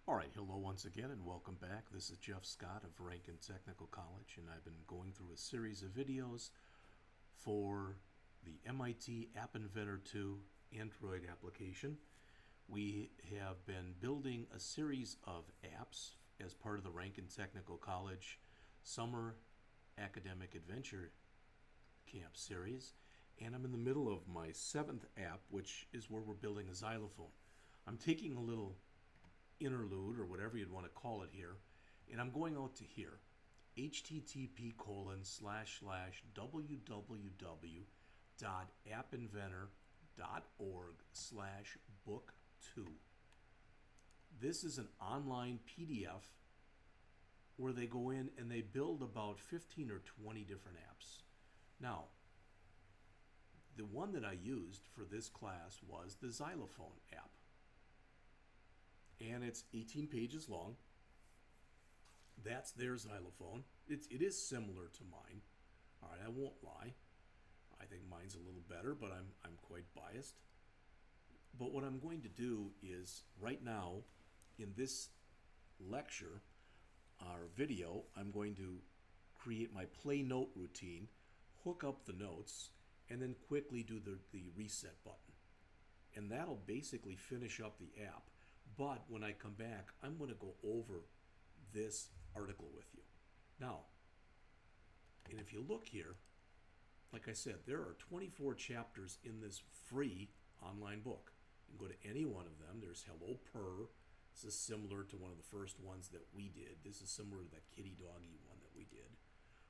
All right, hello once again and welcome back. This is Jeff Scott of Rankin Technical College, and I've been going through a series of videos for the MIT App Inventor 2 Android application. We have been building a series of apps as part of the Rankin Technical College Summer Academic Adventure Camp series, and I'm in the middle of my 7th app, which is where we're building a xylophone. I'm taking a little interlude or whatever you'd want to call it here, and I'm going out to here, http://www.appinventor.org/book2. This is an online PDF where they go in and they build about 15 or 20 different apps. Now, the one that I used for this class was the Xylophone app. And it's 18 pages long. That's their xylophone. It is similar to mine. All right, I won't lie. I think mine's a little better, but I'm quite biased. But what I'm going to do is right now in this lecture or video, I'm going to create my play note routine, hook up the notes, and then quickly do the reset button. And that'll basically finish up the app. But when I come back, I'm going to go over this article with you. Now, and if you look here, like I said, there are 24 chapters in this free online book. You can go to any one of them. There's Hello Purr. This is similar to one of the first ones that we did. This is similar to that kitty doggy one that we did.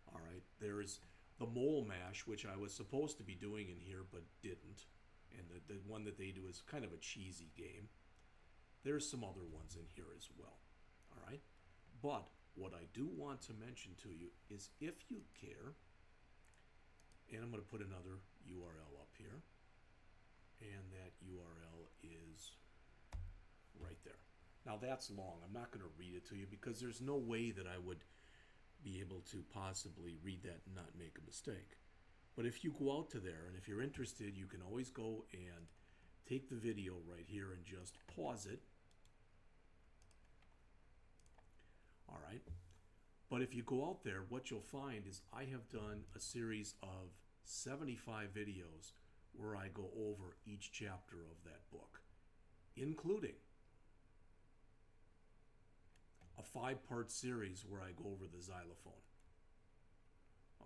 All right. There's the Mole Mash, which I was supposed to be doing in here but didn't. And the one that they do is kind of a cheesy game. There's some other ones in here as well. All right. But what I do want to mention to you is if you care, and I'm going to put another URL up here, and that URL is right there. Now that's long. I'm not going to read it to you because there's no way that I would be able to possibly read that and not make a mistake. But if you go out to there, and if you're interested, you can always go and take the video right here and just pause it. All right. But if you go out there, what you'll find is I have done a series of 75 videos where I go over each chapter of that book, including a 5-part series where I go over the xylophone.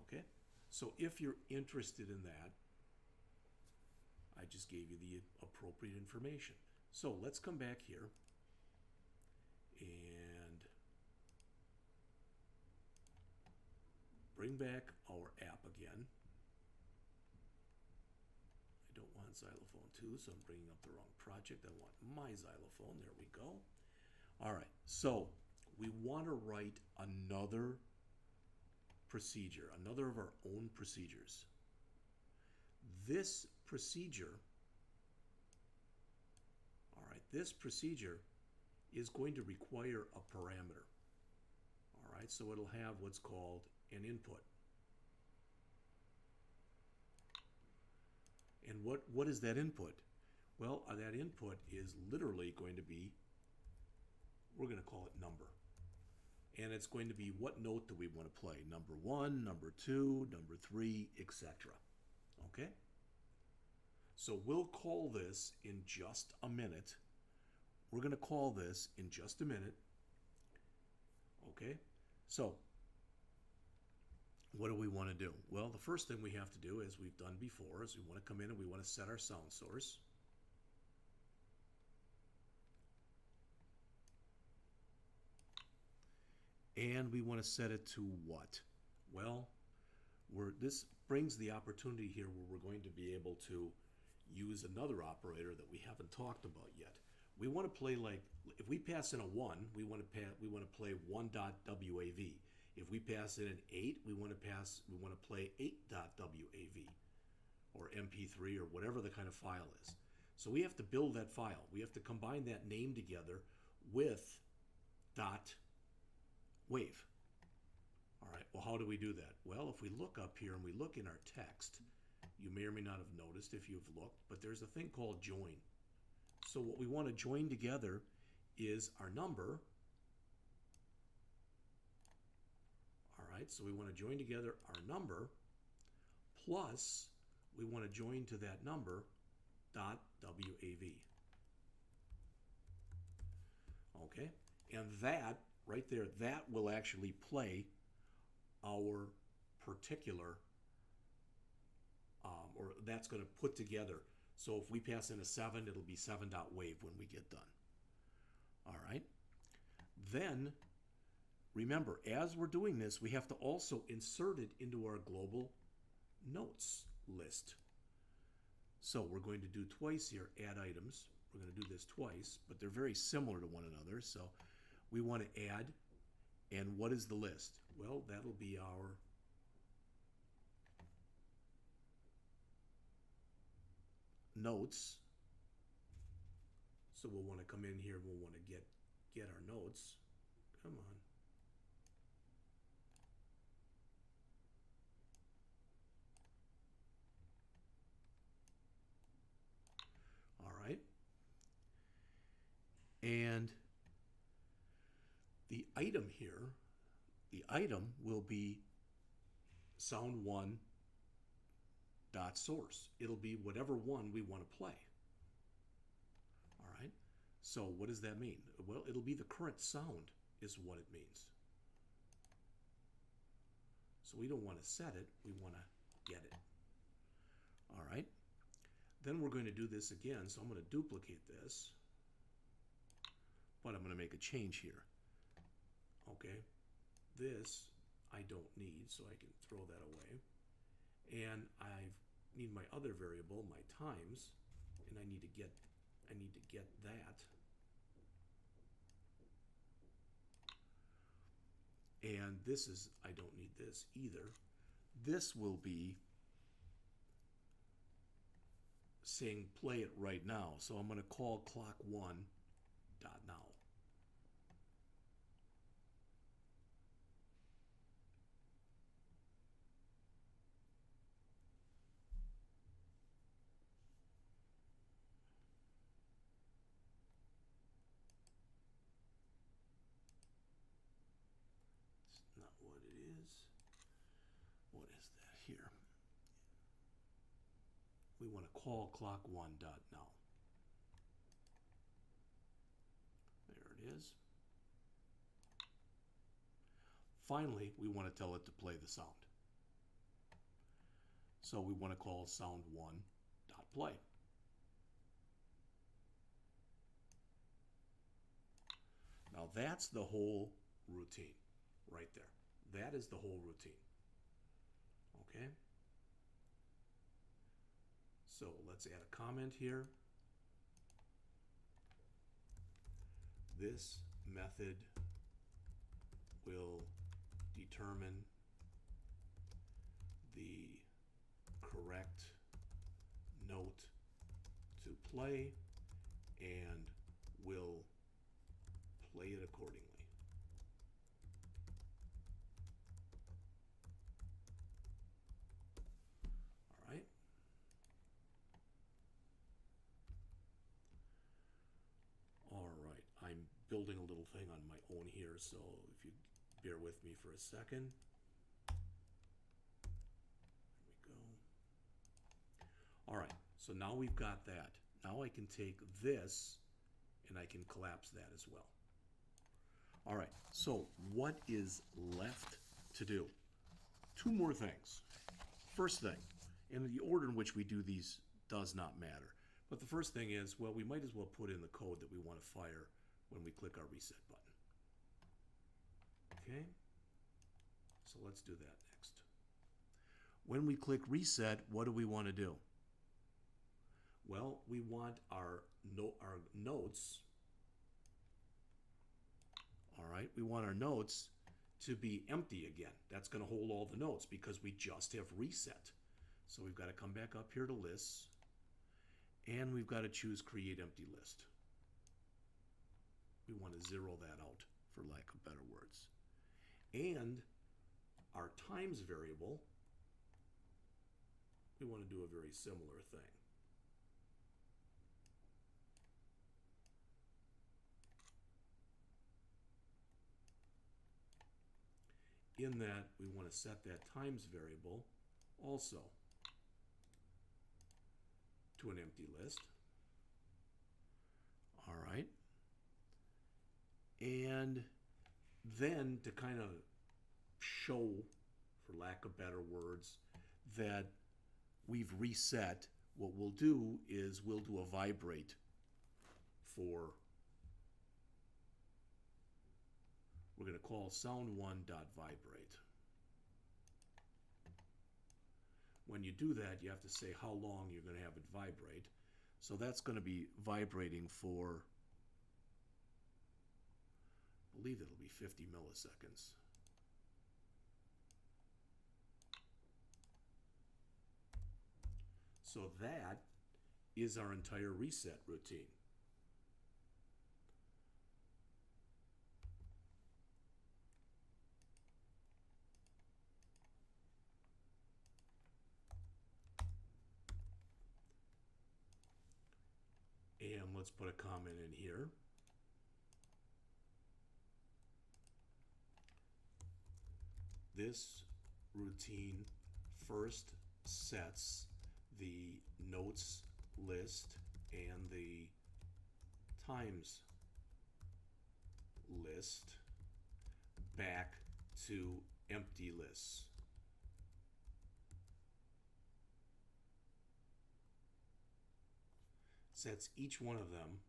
Okay? So if you're interested in that, I just gave you the appropriate information. So let's come back here and bring back our app again. I don't want Xylophone 2, so I'm bringing up the wrong project. I want my xylophone. There we go. All right, so we want to write another procedure, another of our own procedures. This procedure, all right, this procedure is going to require a parameter. All right, so it'll have what's called an input. And what is that input? Well, that input is literally going to be, we're going to call it number. And it's going to be what note do we want to play? Number 1, number 2, number 3, etc. Okay? So we'll call this in just a minute. We're going to call this in just a minute. Okay? So what do we want to do? Well, the first thing we have to do, as we've done before, is we want to come in and we want to set our sound source. And we want to set it to what? Well, this brings the opportunity here where we're going to be able to use another operator that we haven't talked about yet. We want to play like, if we pass in a 1, we want to play 1.wav. If we pass in an 8, we want to play 8.wav or MP3 or whatever the kind of file is. So we have to build that file. We have to combine that name together with .wave. All right, well, how do we do that? Well, if we look up here and we look in our text, you may or may not have noticed if you've looked, but there's a thing called join. So what we want to join together is our number. All right, so we want to join together our number plus we want to join to that number dot WAV. Okay, and that right there, that will actually play our particular, or that's going to put together. So if we pass in a 7, it'll be 7.wave when we get done. All right. Then, remember, as we're doing this, we have to also insert it into our global notes list. So we're going to do twice here, add items. We're going to do this twice, but they're very similar to one another. So we want to add, and what is the list? Well, that'll be our notes. So we'll want to come in here, we'll want to get our notes. Come on. All right. And the item here, the item will be sound1 dot source. It'll be whatever one we want to play. All right. So what does that mean? Well, it'll be the current sound is what it means. So we don't want to set it, we want to get it. All right. Then we're going to do this again, so I'm going to duplicate this, but I'm going to make a change here. Okay, this I don't need, so I can throw that away. And I need my other variable, my times, and I need to get that. And this is, I don't need this either. This will be saying play it right now. So I'm going to call clock1 dot now. It's not what it is. What is that here? We want to call clock1 dot now. There it is. Finally, we want to tell it to play the sound. So we want to call sound1 dot play. Now that's the whole routine right there. That is the whole routine. Okay? So let's add a comment here. This method will determine the correct note to play and will play it accordingly. All right. All right, I'm building a little thing on my own here, so if you bear with me for a second. There we go. All right, so now we've got that. Now I can take this and I can collapse that as well. All right, so what is left to do? Two more things. First thing, and the order in which we do these does not matter. But the first thing is, well, we might as well put in the code that we want to fire when we click our reset button. Okay, so let's do that next. When we click reset, what do we want to do? Well, we want our notes, all right, we want our notes to be empty again. That's going to hold all the notes because we just have reset. So we've got to come back up here to lists, and we've got to choose create empty list. We want to zero that out, for lack of better words. And our times variable, we want to do a very similar thing. in that we want to set that times variable also to an empty list. All right. And then to kind of show, for lack of better words, that we've reset, what we'll do is we'll do a vibrate for, we're going to call sound1.vibrate. When you do that, you have to say how long you're going to have it vibrate. So that's going to be vibrating for, I believe it'll be 50 milliseconds. So that is our entire reset routine. And let's put a comment in here. This routine first sets the notes list and the times list back to empty lists. Sets each one of them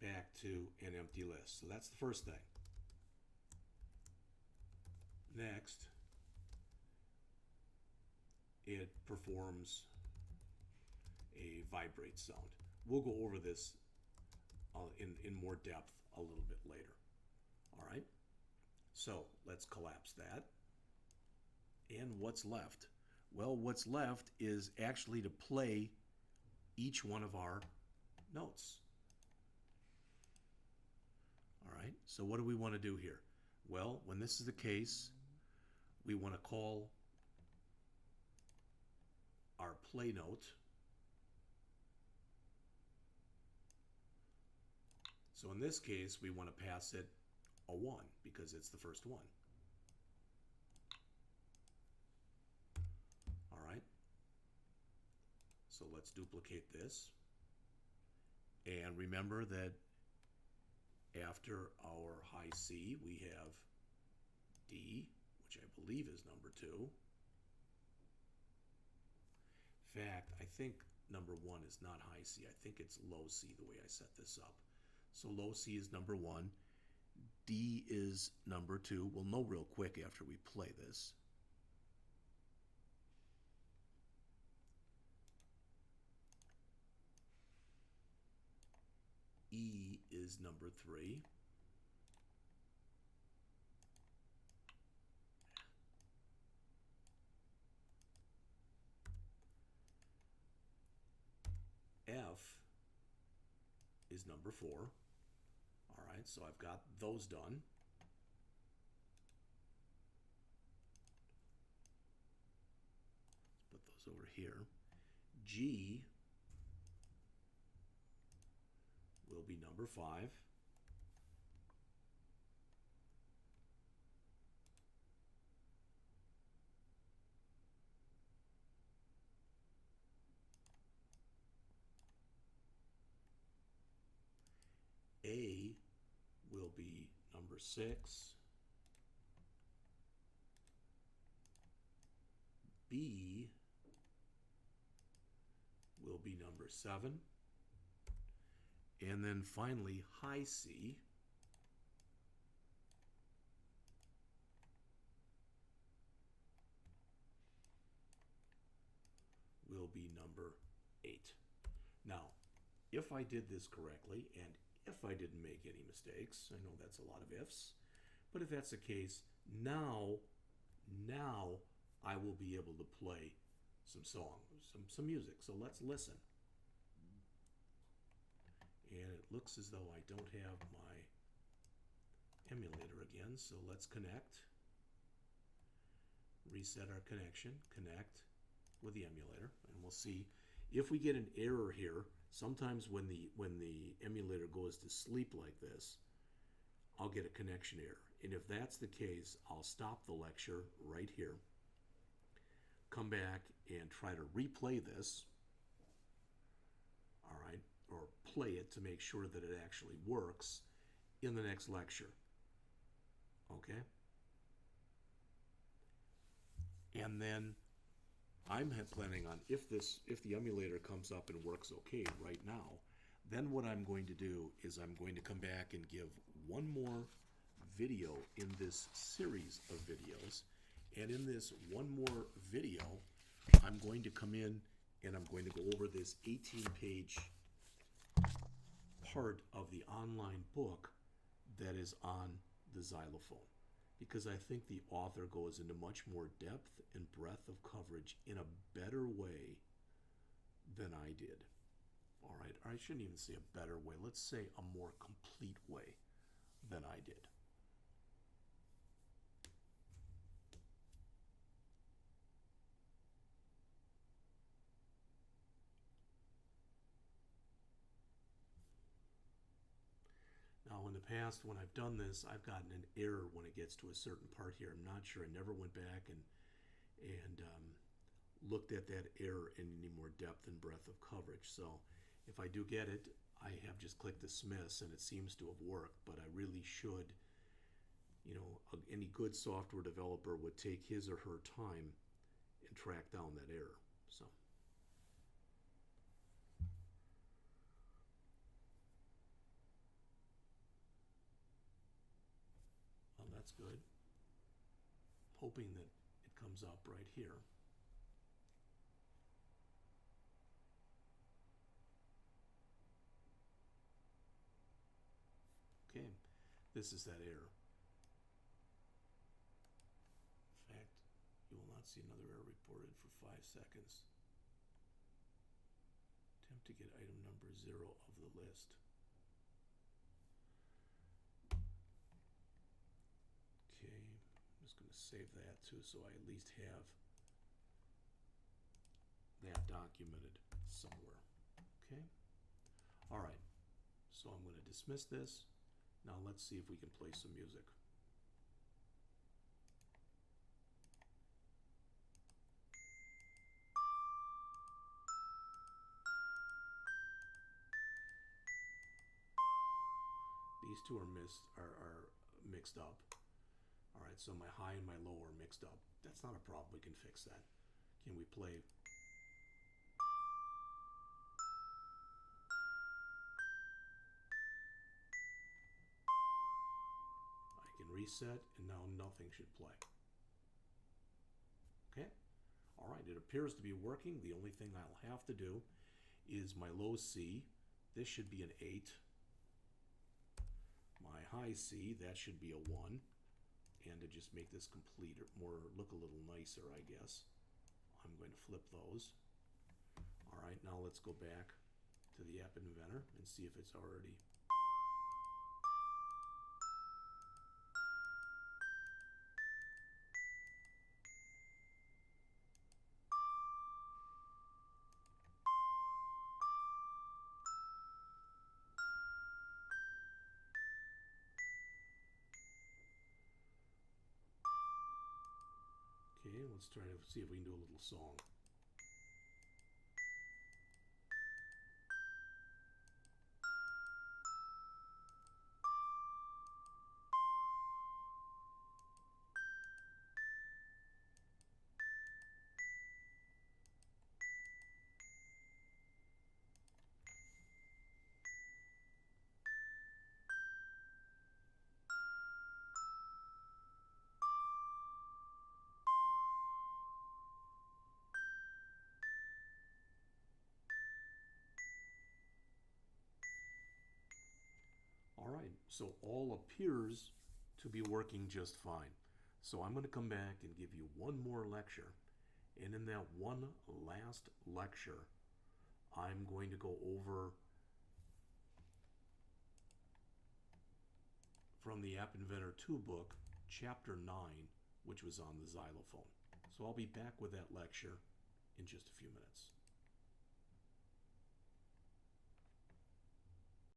back to an empty list. So that's the first thing. Next, it performs a vibrate sound. We'll go over this in more depth a little bit later. All right, so let's collapse that. And what's left? Well, what's left is actually to play each one of our notes. All right, so what do we want to do here? Well, when this is the case, we want to call our play note. So in this case, we want to pass it a 1 because it's the first one. All right. So let's duplicate this. And remember that after our high C, we have D, which I believe is number 2. In fact, I think number 1 is not high C. I think it's low C the way I set this up. So low C is number 1. D is number 2. We'll know real quick after we play this. E is number 3. F is number 4. All right, so I've got those done. Put those over here. G will be number 5. A will be number 6. B will be number 7. And then finally, high C will be number 8. Now, if I did this correctly, and if I didn't make any mistakes, I know that's a lot of ifs, but if that's the case, now I will be able to play some songs, some music. So let's listen. And it looks as though I don't have my emulator again, so let's connect. Reset our connection, connect with the emulator, and we'll see if we get an error here. Sometimes when the emulator goes to sleep like this, I'll get a connection error. And if that's the case, I'll stop the lecture right here, come back and try to replay this, all right, or play it to make sure that it actually works in the next lecture, okay? And then I'm planning on, if the emulator comes up and works okay right now, then what I'm going to do is I'm going to come back and give one more video in this series of videos. And in this one more video, I'm going to come in and I'm going to go over this 18-page part of the online book that is on the xylophone, because I think the author goes into much more depth and breadth of coverage in a better way than I did. All right, or I shouldn't even say a better way. Let's say a more complete way than I did. Now, in the past, when I've done this, I've gotten an error when it gets to a certain part here. I'm not sure. I never went back and looked at that error in any more depth and breadth of coverage. So if I do get it, I have just clicked dismiss, and it seems to have worked. But I really should, you know, any good software developer would take his or her time and track down that error. So. Well, that's good. Hoping that it comes up right here. Okay, this is that error. In fact, you will not see another error reported for 5 seconds. Attempt to get item number 0 of the list. Okay, I'm just going to save that too, so I at least have that documented somewhere. Okay, all right, so I'm going to dismiss this. Now let's see if we can play some music. These two are mixed up. All right, so my high and my low are mixed up. That's not a problem. We can fix that. Can we play? I can reset, and now nothing should play. Okay? All right, it appears to be working. The only thing I'll have to do is my low C. This should be an 8. My high C, that should be a 1. And to just make this complete, or more, look a little nicer, I guess, I'm going to flip those. All right, now let's go back to the App Inventor and see if it's already. Okay, let's try to see if we can do a little song. All right, so all appears to be working just fine. So I'm going to come back and give you one more lecture. And in that one last lecture, I'm going to go over from the App Inventor 2 book, Chapter 9, which was on the xylophone. So I'll be back with that lecture in just a few minutes.